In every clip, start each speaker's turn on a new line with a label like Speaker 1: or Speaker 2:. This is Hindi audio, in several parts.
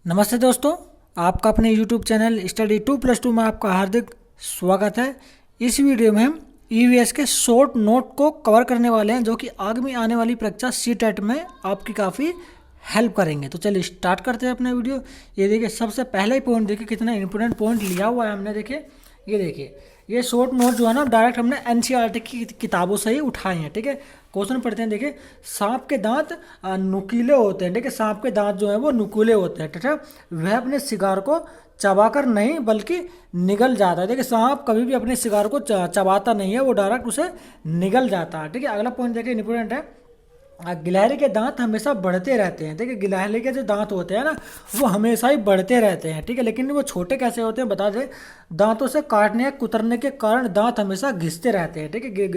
Speaker 1: नमस्ते दोस्तों, आपका अपने YouTube चैनल स्टडी 2+2 में आपका हार्दिक स्वागत है। इस वीडियो में हम ईवीएस के शॉर्ट नोट को कवर करने वाले हैं जो कि आगामी आने वाली परीक्षा सीटेट में आपकी काफ़ी हेल्प करेंगे। तो चलिए स्टार्ट करते हैं अपना वीडियो। ये देखिए, सबसे पहला ही पॉइंट देखिए कितना इंपॉर्टेंट पॉइंट लिया हुआ है हमने। देखिए ये देखिए, ये शॉर्ट नोट जो है ना डायरेक्ट हमने एनसीईआरटी की किताबों से ही उठाए हैं। ठीक है, क्वेश्चन पढ़ते हैं। देखिए, सांप के दांत नुकीले होते हैं। देखिए, सांप के दांत जो है वो नुकीले होते हैं। ठीक है, वह अपने शिकार को चबाकर नहीं बल्कि निगल जाता है। देखिए, सांप कभी भी अपने शिकार को चबाता नहीं है, वो डायरेक्ट उसे निगल जाता है। ठीक है, अगला पॉइंट देखिए इंपॉर्टेंट है। गिलहरी के दांत हमेशा बढ़ते रहते हैं। देखिए, गिलहरी के जो दांत होते हैं ना वो हमेशा ही बढ़ते रहते हैं। ठीक है, लेकिन वो छोटे कैसे होते हैं बता दें। दांतों से काटने या कुतरने के कारण दांत हमेशा घिसते रहते हैं। ठीक है,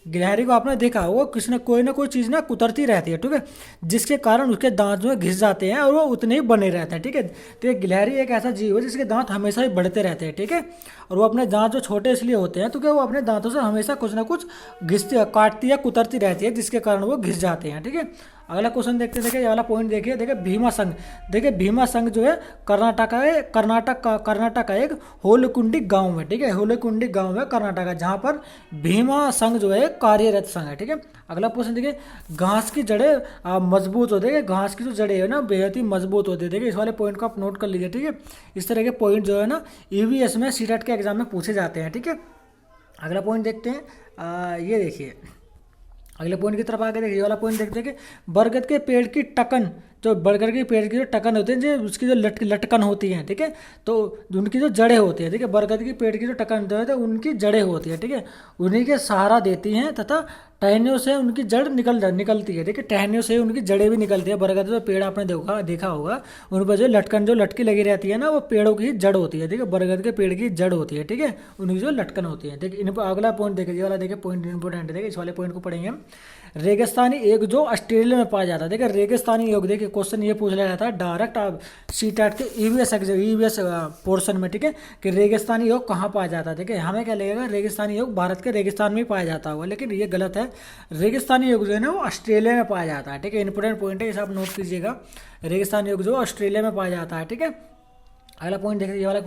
Speaker 1: गिलहरी को आपने देखा होगा किसी ने कोई ना कोई चीज़ ना कुतरती रहती है। ठीक है, जिसके कारण उसके दांत जो है घिस जाते हैं और वो उतने ही बने रहते हैं। ठीक है, तो ये गिलहरी एक ऐसा जीव है जिसके दांत हमेशा ही बढ़ते रहते हैं। ठीक है, और वो अपने दांत जो छोटे इसलिए होते हैं तो क्या वो अपने दांतों से हमेशा कुछ ना कुछ घिसती काटती या कुतरती रहती है, जिसके कारण वो घिस जाते हैं। ठीक है, अगला क्वेश्चन देखते हैं। देखिए, ये वाला पॉइंट देखिए। देखिए, भीमा संघ। देखिए, भीमा संघ जो है कर्नाटक का एक होलकुंडी गांव है। ठीक है, होलकुंडी गांव है कर्नाटक का, जहां पर भीमा संघ जो है कार्यरत संघ है। ठीक है, अगला क्वेश्चन देखिए, घास की जड़ें मजबूत होती है। घास की जो जड़ें है ना बेहद ही मजबूत होती है। देखिए, इस वाले पॉइंट को आप नोट कर लीजिए। ठीक है, इस तरह के पॉइंट जो है ना ईवीएस में सीटेट के एग्जाम में पूछे जाते हैं। ठीक है, अगला पॉइंट देखते हैं। ये देखिए, अगले पॉइंट की तरफ आगे देखिए, ये वाला पॉइंट देखते हैं कि बरगद के पेड़ की टकन, जो बरगद के पेड़ की जो टकन होती है, जो उसकी जो लटकन होती है। ठीक है, तो उनकी जो जड़ें होती है। ठीक है, बरगद की पेड़ की जो टकन होती है तो उनकी जड़ें होती है। ठीक है, उन्हीं के सहारा देती हैं तथा टहनियों से उनकी जड़ निकलती है। देखिए, टहनियों से उनकी जड़ें भी निकलती है। बरगद जो पेड़ आपने देखा होगा, उन पर जो लटकन जो लटकी लगी रहती है ना वो पेड़ों की जड़ होती है। ठीक है, बरगद के पेड़ की जड़ होती है। ठीक है, उनकी जो लटकन होती है। देखिए, इन पर अगला पॉइंट देखिए, ये वाला देखिए पॉइंट इंपॉर्टेंट है। देखिए, इस वाले पॉइंट को पढ़ेंगे हम। रेगिस्तानी योग जो ऑस्ट्रेलिया में पाया जाता है। देखिए, रेगिस्तानी योग, देखिए क्वेश्चन ये पूछ लिया जाता है डायरेक्ट आप सीटेट के ईवीएस पोर्शन में। ठीक है, कि रेगिस्तानी योग कहाँ पाया जाता है। देखिए, हमें क्या लगेगा रेगिस्तानी योग भारत के रेगिस्तान में ही पाया जाता होगा, लेकिन ये गलत है। रेगिस्तानी योग जो है ना वो ऑस्ट्रेलिया में पाया जाता है। ठीक है, इंपॉर्टेंट पॉइंट है, इसे आप नोट कीजिएगा। रेगिस्तानी योग जो ऑस्ट्रेलिया में पाया जाता है। ठीक है, अगला पॉइंट देखिए, ये वाला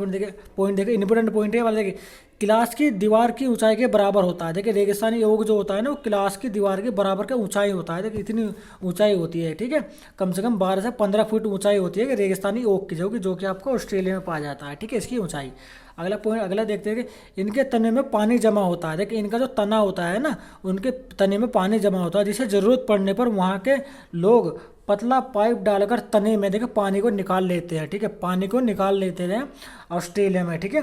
Speaker 1: पॉइंट देखिए इंपॉर्टेंट पॉइंट है। ये वाला देखिए, क्लास की दीवार की ऊंचाई के बराबर होता है। देखिए, रेगिस्तानी योग जो होता है ना वो क्लास की दीवार के बराबर का ऊंचाई होता है। देखिए, इतनी ऊंचाई होती है। ठीक है, कम से कम 12 से 15 फुट ऊंचाई होती है कि रेगिस्तानी योग की, जो कि आपको ऑस्ट्रेलिया में पाया जाता है। ठीक है, इसकी ऊंचाई। अगला पॉइंट अगला देखते हैं कि इनके तने में पानी जमा होता है। देखिए, इनका जो तना होता है ना उनके तने में पानी जमा होता है, जिसे ज़रूरत पड़ने पर वहाँ के लोग पतला पाइप डालकर तने में देखिए पानी को निकाल लेते हैं। ठीक है, पानी को निकाल लेते हैं ऑस्ट्रेलिया में। ठीक है,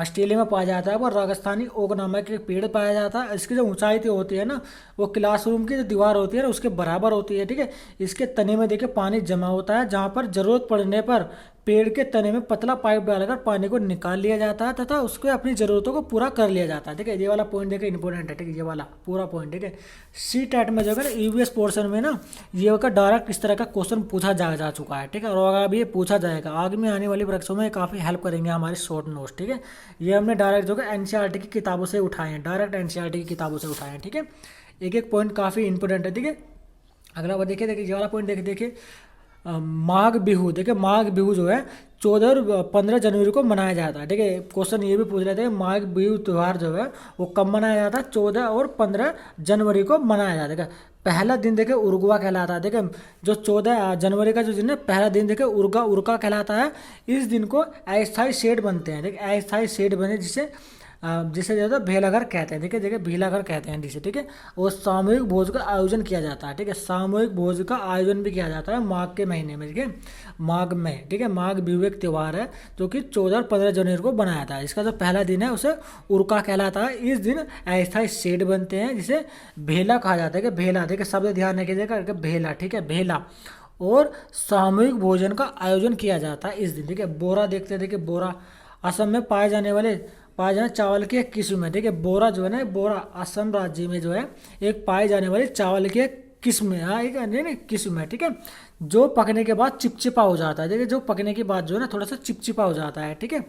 Speaker 1: ऑस्ट्रेलिया में पाया जाता है। वो राजस्थानी ओक नामक एक पेड़ पाया जाता है। इसकी जो ऊंचाई तो होती है ना वो क्लासरूम की जो दीवार होती है ना उसके बराबर होती है। ठीक है, इसके तने में देखिए पानी जमा होता है, जहाँ पर ज़रूरत पड़ने पर पेड़ के तने में पतला पाइप डालकर पानी को निकाल लिया जाता है तथा उसके अपनी ज़रूरतों को पूरा कर लिया जाता है। ठीक है, ये वाला पॉइंट देखिए इंपॉर्टेंट है। ठीक है, ये वाला पूरा पॉइंट। ठीक है, सी टेट में जो है ना ईवीएस पोर्शन में ना ये का डायरेक्ट इस तरह का क्वेश्चन पूछा जा चुका है। ठीक है, और अगर अभी ये पूछा जाएगा आगे में आने वाली परीक्षाओं में काफ़ी हेल्प करेंगे हमारे शॉर्ट नोट्स। ठीक है, ये हमने डायरेक्ट जो है एनसीईआरटी की किताबों से उठाए हैं, डायरेक्ट एनसीईआरटी की किताबों से उठाए हैं। ठीक है, एक एक पॉइंट काफ़ी इंपॉर्टेंट है। ठीक है, अगला वो देखिए ये वाला पॉइंट देखिए माघ बिहू। देखिए, माघ बिहू जो है 14 और 15 जनवरी को मनाया जाता है। ठीक है, क्वेश्चन ये भी पूछ रहे थे माघ बिहू त्यौहार जो है वो कब मनाया जाता है। 14 और 15 जनवरी को मनाया जाता है। पहला दिन देखिए उर्गवा कहलाता है। देखिए, जो 14 जनवरी का जो दिन है पहला दिन देखिए उर्का कहलाता है। इस दिन को अस्थायी शेड बनते हैं। देखिए, अस्थायी शेड बने जिसे जो है भेलाघर कहते हैं। देखिए देखिए भेलाघर कहते हैं जिसे। ठीक है, और सामूहिक भोज का आयोजन किया जाता है। ठीक है, सामूहिक भोज का आयोजन भी किया जाता है माघ के महीने में। ठीक है, माघ में। ठीक है, माघ बिहू एक त्यौहार है जो कि 14 और 15 जनवरी को बनाया था। इसका जो पहला दिन है उसे उर्का कहलाता है। इस दिन अस्थायी शेड बनते हैं जिसे भेला कहा जाता है। कि भेला, देखिए शब्द ध्यान रखिएगा, भेला। ठीक है, भेला। और सामूहिक भोजन का आयोजन किया जाता है इस दिन। ठीक है, बोरा देखते हैं। देखिए, बोरा असम में पाए जाने चावल की एक किस्म है। ठीक है, बोरा जो है ना बोरा असम राज्य में जो है एक पाए जाने वाले चावल की एक किस्म है। हाँ, एक नहीं किस्म है। ठीक है, जो पकने के बाद चिपचिपा हो जाता है। देखिए, जो पकने के बाद जो है ना थोड़ा सा चिपचिपा हो जाता है। ठीक है,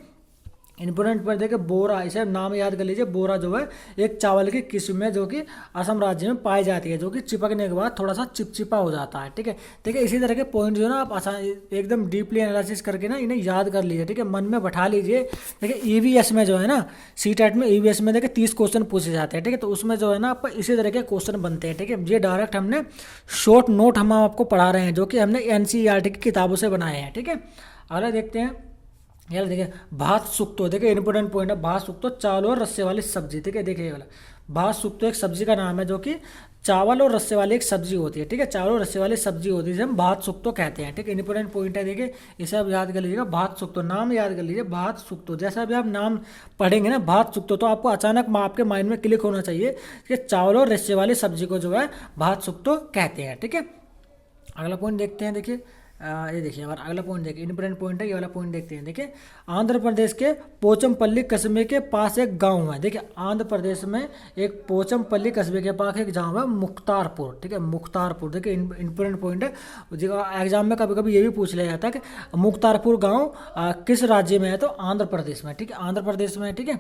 Speaker 1: इंपोर्टेंट पर देखिए बोरा, इसे नाम याद कर लीजिए। बोरा जो है एक चावल की किस्म है जो कि असम राज्य में पाई जाती है, जो कि चिपकने के बाद थोड़ा सा चिपचिपा हो जाता है। ठीक है, देखिए इसी तरह के पॉइंट जो है ना आप आसान एकदम डीपली एनालिसिस करके ना इन्हें याद कर लीजिए। ठीक है, मन में बैठा लीजिए। देखिए ईवीएस में जो है ना, सीटेट में ईवीएस में देखिए 30 क्वेश्चन पूछे जाते हैं। ठीक है, तो उसमें जो है ना आप इसी तरह के क्वेश्चन बनते हैं। ठीक है, ये डायरेक्ट हमने शॉर्ट नोट हम आपको पढ़ा रहे हैं जो कि हमने एनसीईआरटी की किताबों से बनाए हैं। ठीक है, अगला देखते हैं। यार देखिए भात सुक्तो, देखिए इंपॉर्टेंट पॉइंट है। भात सुक्तो चावल और रस्से वाली सब्जी। ठीक है, देखिए ये वाला भात सुक्तो एक सब्जी का नाम है जो कि चावल और रस्से वाली एक सब्जी होती है। ठीक है, चावल और रस्से वाली सब्जी होती है जिसे हम भात सुक्तो कहते हैं। ठीक है, इंपॉर्टेंट पॉइंट है। देखिए इसे आप याद कर लीजिएगा, भात सुक्तो नाम याद कर लीजिए, भात सुक्तो। जैसा भी आप नाम पढ़ेंगे ना भात सुक्तो, तो आपको अचानक आपके माइंड में क्लिक होना चाहिए कि चावल और रस्से वाली सब्जी को जो है भात सुक्तो कहते हैं। ठीक है, अगला पॉइंट देखते हैं। देखिए ये देखिए हमारा अगला पॉइंट देखिए, इंपॉर्टेंट पॉइंट है ये वाला पॉइंट देखते हैं। देखिए आंध्र प्रदेश के पोचमपल्ली कस्बे के पास एक गांव है। देखिए आंध्र प्रदेश में एक पोचमपल्ली कस्बे के पास एक गांव है मुख्तारपुर। ठीक है, मुख्तारपुर। देखिए इंपॉर्टेंट पॉइंट है, एग्जाम में कभी कभी ये भी पूछ लिया जाता है कि मुख्तारपुर गाँव किस राज्य में है, तो आंध्र प्रदेश में। ठीक है, आंध्र प्रदेश में। ठीक है,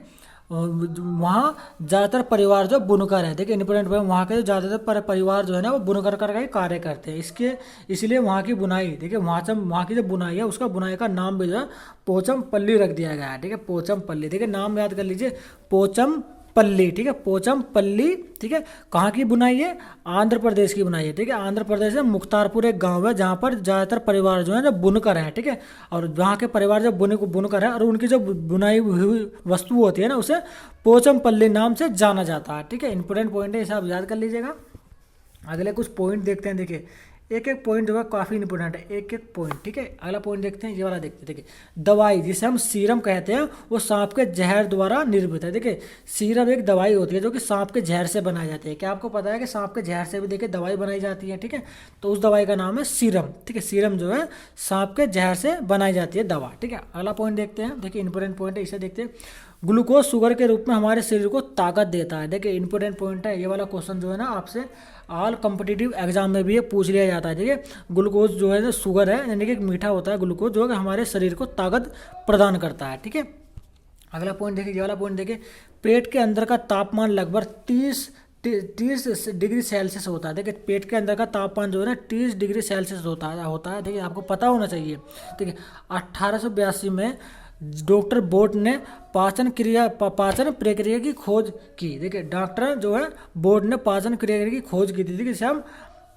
Speaker 1: वहाँ ज़्यादातर परिवार जो बुनकर है। देखिए इंपॉर्टेंट पॉइंट, वहाँ के जो ज़्यादातर परिवार जो है ना वो बुनकर का ही कार्य करते हैं। इसलिए वहाँ की बुनाई, देखिए वहाँ की जो बुनाई है उसका बुनाई का नाम भी जो है पोचमपल्ली रख दिया गया है। ठीक है, पोचमपल्ली। देखिए नाम याद कर लीजिए, पोचमपल्ली। ठीक है, पोचमपल्ली। ठीक है, कहाँ की बुनाई है, आंध्र प्रदेश की बुनाई है। ठीक है, आंध्र प्रदेश में मुख्तारपुर एक गांव है जहाँ पर ज़्यादातर परिवार जो है जो बुनकर हैं। ठीक है, और वहाँ के परिवार जो बुनकर है और उनकी जो बुनाई हुई वस्तु होती है ना उसे पोचमपल्ली नाम से जाना जाता है। ठीक है, इंपॉर्टेंट पॉइंट है, इसे आप याद कर लीजिएगा। अगले कुछ पॉइंट देखते हैं। देखिए एक एक पॉइंट जो है काफ़ी इंपॉर्टेंट है, एक एक पॉइंट। ठीक है, अगला पॉइंट देखते हैं, ये वाला देखते हैं। देखिए दवाई जिसे हम सीरम कहते हैं वो सांप के जहर द्वारा निर्मित है। देखिए सीरम एक दवाई होती है जो कि सांप के जहर से बनाई जाती है। क्या आपको पता है कि सांप के जहर से भी देखिए दवाई बनाई जाती है। ठीक है, तो उस दवाई का नाम है सीरम। ठीक है, सीरम जो है सांप के जहर से बनाई जाती है दवा। ठीक है, अगला पॉइंट देखते हैं। देखिए इंपॉर्टेंट पॉइंट है, इसे देखते हैं। ग्लूकोज शुगर के रूप में हमारे शरीर को ताकत देता है। देखिए इंपॉर्टेंट पॉइंट है, ये वाला क्वेश्चन जो है ना आपसे ऑल कॉम्पिटिटिव एग्जाम में भी ये पूछ लिया जाता है। देखिए ग्लूकोज जो है ना शुगर है, यानी कि एक मीठा होता है ग्लूकोज जो है हमारे शरीर को ताकत प्रदान करता है। ठीक है, अगला पॉइंट देखिए, ये वाला पॉइंट देखिए। पेट के अंदर का तापमान लगभग 30 डिग्री सेल्सियस होता है। देखिए पेट के अंदर का तापमान जो है ना 30 डिग्री सेल्सियस होता है। देखिए आपको पता होना चाहिए। देखिए 1882 में डॉक्टर बोट ने पाचन प्रक्रिया की खोज की। देखिए डॉक्टर जो है बोट ने पाचन क्रिया की खोज की थी। देखिए हम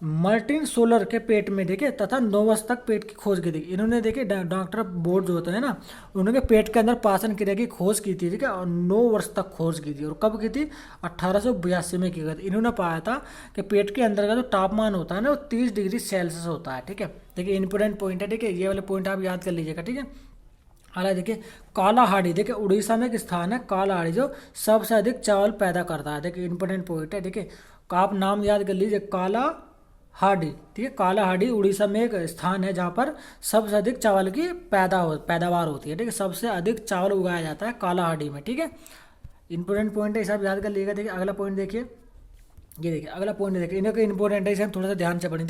Speaker 1: मार्टिन सोलर के पेट में देखिए तथा 9 वर्ष तक पेट की खोज की थी। इन्होंने देखिए डॉक्टर बोट जो होते हैं ना उन्होंने पेट के अंदर पाचन क्रिया की खोज की थी। ठीक है, और 9 वर्ष तक खोज की थी। और कब की थी, 1882 में की गई थी। इन्होंने पाया था कि पेट के अंदर का जो तापमान होता है ना वो 30 डिग्री सेल्सियस होता है। ठीक है, देखिए इंपॉर्टेंट पॉइंट है। ठीक है, ये वाले पॉइंट आप याद कर लीजिएगा। ठीक है, हालांकि देखिए कालाहाड़ी, देखिए उड़ीसा में एक स्थान है कालाहाड़ी जो सबसे अधिक चावल पैदा करता है। देखिए इंपॉर्टेंट पॉइंट है। देखिए आप नाम याद कर लीजिए, कालाहाड़ी। ठीक है, कालाहाड़ी उड़ीसा में एक स्थान है जहाँ पर सबसे अधिक चावल की पैदावार होती है। ठीक है, सबसे अधिक चावल उगाया जाता है कालाहाड़ी में। ठीक है, इंपॉर्टेंट पॉइंट है, इसे आप याद कर लीजिएगा। देखिए अगला पॉइंट देखिए, ये देखिए अगला पॉइंट देखिए, इनका इंपॉर्टेंट है, इसे हम थोड़ा सा ध्यान से पढ़ें।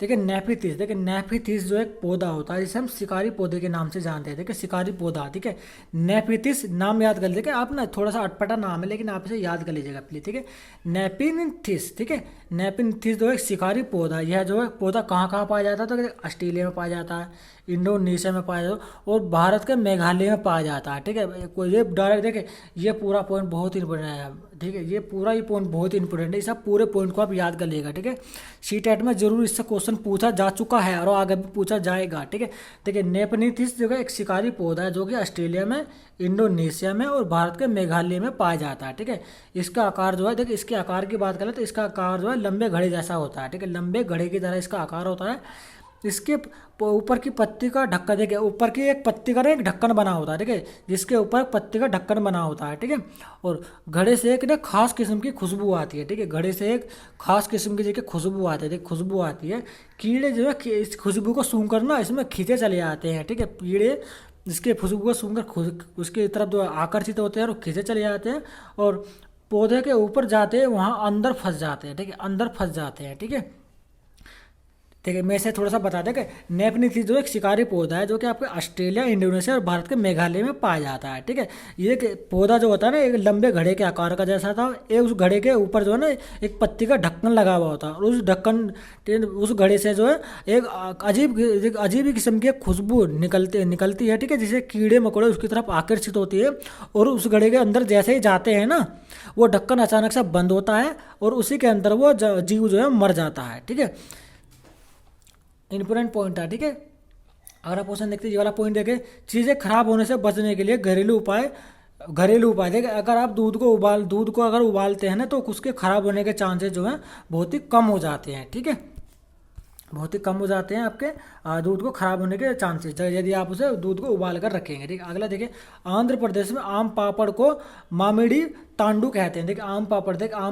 Speaker 1: देखिए नेफिथिस। देखिए नेफिथिस जो एक पौधा होता है जिसे हम शिकारी पौधे के नाम से जानते हैं। देखिए शिकारी पौधा। ठीक है, नेफिथिस नाम याद कर लीजिए। आप ना थोड़ा सा अटपटा नाम है लेकिन आप इसे याद कर लीजिएगा प्लीज। ठीक है, नेपिनिथिस। ठीक है, नेपिनिथिस जो एक शिकारी पौधा, यह जो है पौधा कहाँ कहाँ पाया जाता है, तो ऑस्ट्रेलिया में पाया जाता है, इंडोनेशिया में पाया जाता है और भारत के मेघालय में पाया जाता है। ठीक है, ये डायरेक्ट देखिए ये पूरा पॉइंट बहुत इंपॉर्टेंट है। ठीक है, ये पूरा ही पॉइंट बहुत इंपॉर्टेंट है, इस पूरे पॉइंट को आप याद कर लीजिएगा। ठीक है, सीटेट में जरूर इससे क्वेश्चन पूछा जा चुका है और आगे भी पूछा जाएगा। ठीक है, देखिए नेपनीथिस जो है एक शिकारी पौधा है जो कि ऑस्ट्रेलिया में, इंडोनेशिया में और भारत के मेघालय में पाया जाता है। ठीक है, इसका आकार जो है, देखिए इसके आकार की बात करें तो इसका आकार जो है लंबे घड़े जैसा होता है। ठीक है, लंबे घड़े की तरह इसका आकार होता है। इसके ऊपर की पत्ती का ढक्कन, देखिए ऊपर की एक पत्ती का एक ढक्कन बना होता है। ठीक है, जिसके ऊपर पत्ती का ढक्कन बना होता है। ठीक है, और घड़े से एक ना खास किस्म की खुशबू आती है। ठीक है, घड़े से एक खास किस्म की देखिए खुशबू आती है। देखिए खुशबू आती है, कीड़े जो है इस खुशबू को सूंघ कर ना इसमें खींचे चले आते हैं। ठीक है, कीड़े जिसके खुशबू को सूंघ कर उसकी तरफ जो आकर्षित होते हैं और खींचे चले जाते हैं और पौधे के ऊपर जाते हैं, वहाँ अंदर फंस जाते हैं। ठीक है, अंदर फंस जाते हैं। ठीक है, देखिए मैं इसे थोड़ा सा बता दें कि नेपनीथी जो एक शिकारी पौधा है जो कि आपके ऑस्ट्रेलिया, इंडोनेशिया और भारत के मेघालय में पाया जाता है। ठीक है, ये पौधा जो होता है ना एक लंबे घड़े के आकार का जैसा था, एक उस घड़े के ऊपर जो है ना एक पत्ती का ढक्कन लगा हुआ होता है, और उस घड़े से जो है एक अजीब ही किस्म की एक खुशबू निकलती है। ठीक है, जिसे कीड़े मकोड़े उसकी तरफ आकर्षित होती है, और उस घड़े के अंदर जैसे ही जाते हैं ना वो ढक्कन अचानक से बंद होता है और उसी के अंदर वो जीव जो है मर जाता है। ठीक है, इंपॉर्टेंट पॉइंट है। ठीक है, अगर आप क्वेश्चन देखते ये वाला पॉइंट देखें, चीज़ें खराब होने से बचने के लिए घरेलू उपाय देखिए, अगर आप दूध को अगर उबालते हैं ना तो उसके खराब होने के चांसेस जो हैं बहुत ही कम हो जाते हैं। ठीक है, बहुत ही कम हो जाते हैं आपके दूध को खराब होने के चांसेस यदि आप उसे दूध को उबाल कर रखेंगे। ठीक है, अगला देखिए, आंध्र प्रदेश में आम पापड़ को मामिडी तांडू कहते हैं। देखिए आम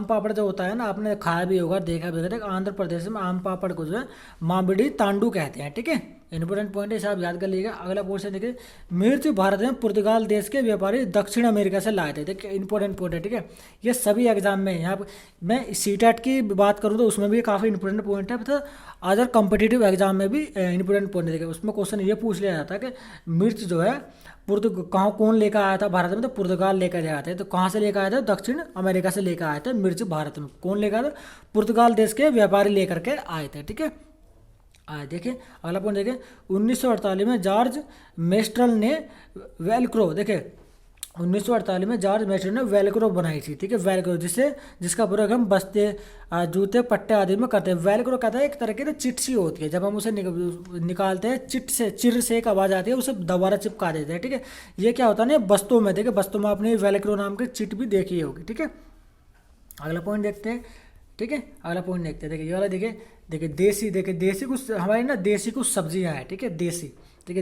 Speaker 1: पापड़ जो होता है ना आपने खाया भी होगा, देखा भी होगा। देखिए आंध्र प्रदेश में आम पापड़ को जो है मामिडी तांडू कहते हैं। ठीक है, इंपॉर्टेंट पॉइंट है, इसे आप याद कर लीजिएगा। अगला क्वेश्चन देखिए, मिर्च भारत में पुर्तगाल देश के व्यापारी दक्षिण अमेरिका से लाए थे। देखिए इंपॉर्टेंट पॉइंट है। ठीक है, ये सभी एग्जाम में यहाँ पर मैं सीटेट की बात करूँ तो उसमें भी काफ़ी इंपॉर्टेंट पॉइंट है, तो अदर कॉम्पिटिटिव एग्जाम में भी इंपॉर्टेंट पॉइंट देखिए। उसमें क्वेश्चन ये पूछ लिया जाता है कि मिर्च जो है कौन लेकर आया था भारत में, तो पुर्तगाल लेकर आया था। तो कहाँ से लेकर आया था, दक्षिण अमेरिका से लेकर आया था मिर्च भारत में। कौन लेकर आया था, पुर्तगाल देश के व्यापारी लेकर के आए थे। ठीक है, देखिए अगला पॉइंट देखिए, 1948 में जॉर्ज मेस्ट्रल ने वेलक्रो, देखिए 1948 में जॉर्ज मेस्ट्रल ने वेलक्रो बनाई थी। ठीक है, वेलक्रो जिसका प्रयोग हम बस्ते, जूते, पट्टे आदि में करते हैं। वेलक्रो कहता है एक तरह की चिट सी होती है, जब हम उसे निकालते हैं चिर से एक आवाज़ आती है, उसे दोबारा चिपका देते हैं। ठीक है, ये क्या होता है ना बस्तों में, देखिए बस्तों में आपने वेलक्रो नाम की चिट भी देखी होगी। ठीक है, अगला पॉइंट देखते हैं। ठीक है, अगला पॉइंट देखते हैं। देखिए ये वाला देखिए देसी कुछ हमारी ना देसी कुछ सब्जियां हैं। ठीक है,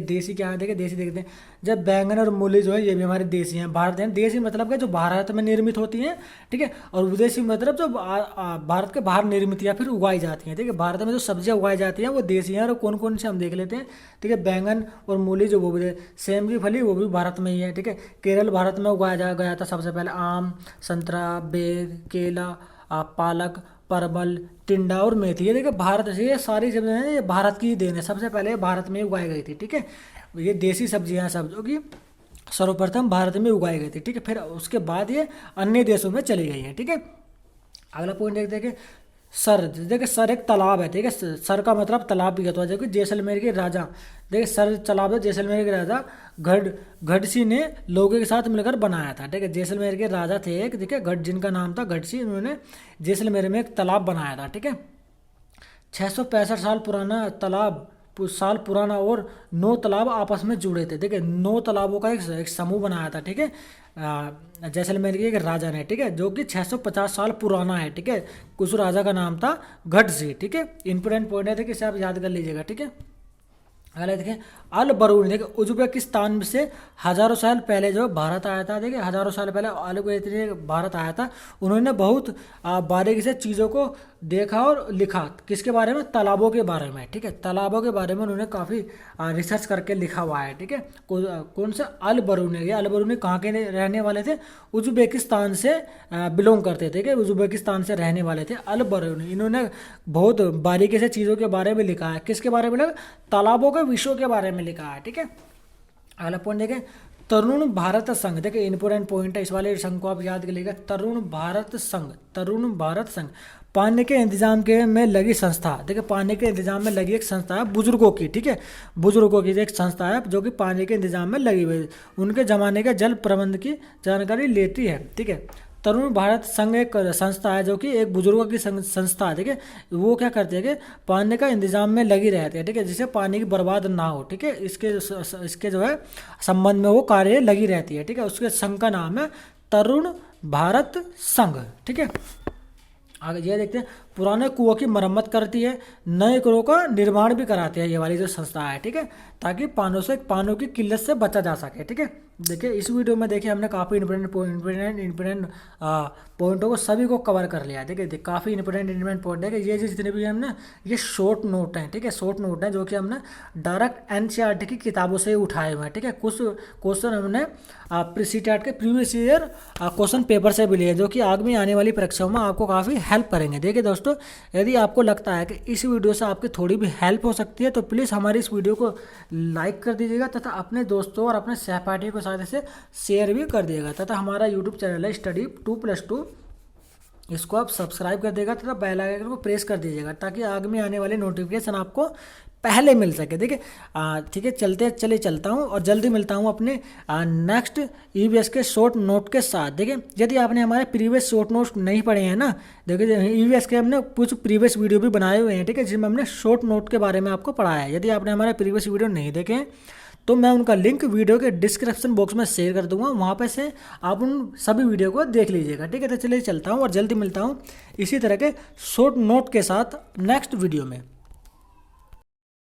Speaker 1: देसी क्या है, देखिए देसी देखते हैं। जब बैंगन और मूली जो है ये भी हमारे देसी हैं। भारत हैं देसी मतलब क्या, जो भारत में निर्मित होती हैं। ठीक है, और विदेशी मतलब जो भारत के बाहर निर्मित या फिर उगाई जाती हैं। ठीक है, भारत में जो सब्जियां उगाई जाती हैं वो देसी हैं, और कौन कौन से हम देख लेते हैं। ठीक है, बैंगन और मूली जो वो भी, सेम की फली वो भी भारत में ही है। ठीक है, केरल भारत में उगाया गया था सबसे पहले। आम, संतरा, बेर, केला, पालक, परवल, टिंडा और मेथी, ये देखिए भारत से ये सारी सब्जियां हैं, ये भारत की ही देन है। सबसे पहले भारत में उगाई गई थी। ठीक है, ये देसी सब्जियां हैं सब जो कि सर्वप्रथम भारत में उगाई गई थी। ठीक है, फिर उसके बाद ये अन्य देशों में चली गई हैं। ठीक है, अगला पॉइंट देखिए, देखिए सर एक तालाब है। ठीक है, सर का मतलब तालाब भी होता है, जो कि जैसलमेर के राजा, देखिए सर तालाब है जैसलमेर के राजा गढ़सी ने लोगों के साथ मिलकर बनाया था। ठीक है, जैसलमेर के राजा थे एक, देखिए जिनका नाम था गढ़सी, उन्होंने जैसलमेर में एक तालाब बनाया था। ठीक है, 665 साल पुराना और 9 तालाब आपस में जुड़े थे। देखिए 9 तालाबों का एक समूह बनाया था। ठीक है, जैसलमेर के एक राजा ने। ठीक है, जो कि 650 साल पुराना है। ठीक है, उस राजा का नाम था गढ़सी। ठीक है, इंपॉर्टेंट पॉइंट है, देखिए इसे आप याद कर लीजिएगा। ठीक है, अगला देखिए, अल बरूनी, देखिए उज्बेकिस्तान से हजारों साल पहले जो भारत आया था। देखिए हजारों साल पहले अल बरूनी भारत आया था। उन्होंने बहुत बारीकी से चीज़ों को देखा और लिखा। किसके बारे में, तालाबों के बारे में। ठीक है, तालाबों के बारे में उन्होंने काफ़ी रिसर्च करके लिखा हुआ है। ठीक है, कौन सा, अल बरूनी। ये अल बरूनी कहाँ के रहने वाले थे, उज्बेकिस्तान से बिलोंग करते थे। कि उज्बेकिस्तान से रहने वाले थे अल बरूनी। इन्होंने बहुत बारीकी से चीज़ों के बारे में लिखा है। किसके बारे में, तालाबों के विषयों के बारे में लिखा है। ठीक है, अगला पॉइंट देखें, तरुण भारत संघ। देखिए इंपॉर्टेंट पॉइंट है, इस वाले संघ को आप याद कर लीजिएगा, तरुण भारत संघ पानी के इंतजाम के में लगी संस्था। देखिए पानी के इंतजाम में लगी एक संस्था है बुजुर्गों की। ठीक है, बुजुर्गों की एक संस्था है जो कि पानी के इंतजाम में लगी हुई है, उनके जमाने के जल प्रबंध की जानकारी लेती है। ठीक है, तरुण भारत संघ एक संस्था है जो कि एक बुजुर्गों की संस्था है। ठीक है, वो क्या करते हैं कि पानी का इंतजाम में लगी रहती है। ठीक है, जिससे पानी की बर्बाद ना हो। ठीक है, इसके जो है संबंध में वो कार्य लगी रहती है। ठीक है, उसके संघ का नाम है तरुण भारत संघ। ठीक है, आगे ये देखते हैं, पुराने कुओं की मरम्मत करती है, नए कुओं का निर्माण भी कराती है ये वाली जो संस्था है। ठीक है, ताकि पानों की किल्लत से बचा जा सके। ठीक है, देखिए इस वीडियो में देखिए हमने काफ़ी इंपॉर्टेंट पॉइंटों को सभी को कवर कर लिया है। देखिए काफ़ी इंपॉर्टेंट पॉइंट है कि ये जितने भी हमने ये शॉर्ट नोट हैं। ठीक है, शॉर्ट नोट हैं जो कि हमने डायरेक्ट एनसीईआरटी की किताबों से उठाए हुए हैं। ठीक है, कुछ क्वेश्चन हमने सीटेट के प्रीवियस ईयर क्वेश्चन पेपर से भी लिए, जो कि आगे में आने वाली परीक्षाओं में आपको काफ़ी हेल्प करेंगे। देखिए दोस्तों, दोस्तों यदि आपको लगता है कि इस वीडियो से आपकी थोड़ी भी हेल्प हो सकती है तो प्लीज़ हमारी इस वीडियो को लाइक कर दीजिएगा तथा अपने दोस्तों और अपने सहपाठियों के साथ इसे शेयर भी कर दिएगा तथा हमारा यूट्यूब चैनल है स्टडी 2+2, इसको आप सब्सक्राइब कर देगा तथा बेल आइकन को प्रेस कर दीजिएगा ताकि आगे में आने वाले नोटिफिकेशन आपको पहले मिल सके। देखिए ठीक है, चले चलता हूँ और जल्दी मिलता हूँ अपने नेक्स्ट ईवीएस के शॉर्ट नोट के साथ। देखिए यदि आपने हमारे प्रीवियस शॉर्ट नोट नहीं पढ़े हैं ना, देखिए ईवीएस के हमने कुछ प्रीवियस वीडियो भी बनाए हुए हैं, ठीक है, जिसमें हमने शॉर्ट नोट के बारे में आपको पढ़ाया है। यदि आपने हमारे प्रीवियस वीडियो नहीं देखे हैं तो मैं उनका लिंक वीडियो के डिस्क्रिप्शन बॉक्स में शेयर कर दूंगा, वहाँ पे से आप उन सभी वीडियो को देख लीजिएगा। ठीक है, तो चलिए चलता हूँ और जल्दी मिलता हूँ इसी तरह के शॉर्ट नोट के साथ नेक्स्ट वीडियो में।